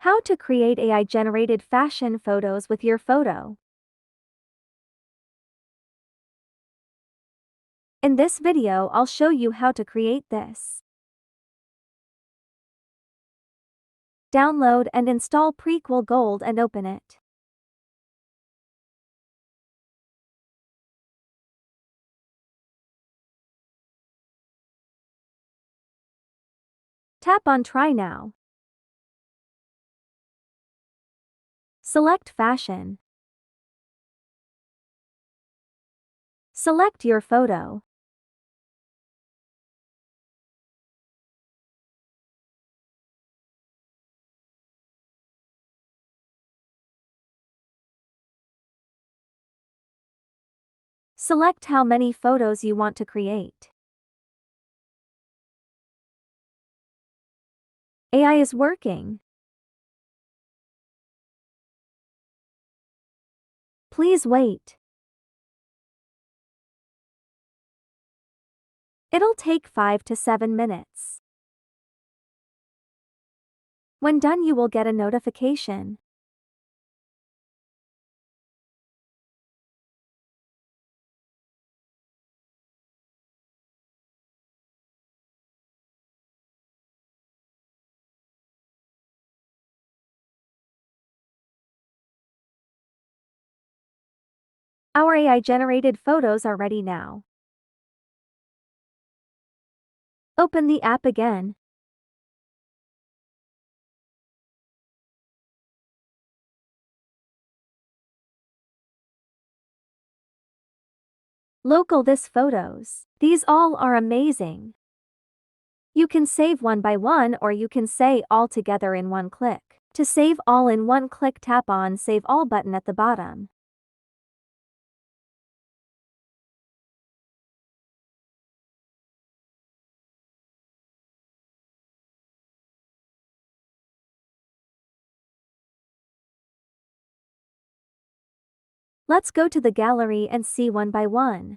How to create AI-generated fashion photos with your photo. In this video, I'll show you how to create this. Download and install Prequel Gold and open it. Tap on Try Now. Select Fashion. Select your photo. Select how many photos you want to create. AI is working. Please wait. It'll take 5 to 7 minutes. When done, you will get a notification. Our AI-generated photos are ready now. Open the app again. Local this photos. These all are amazing. You can save one by one or you can save all together in one click. To save all in one click, tap on Save All button at the bottom. Let's go to the gallery and see one by one.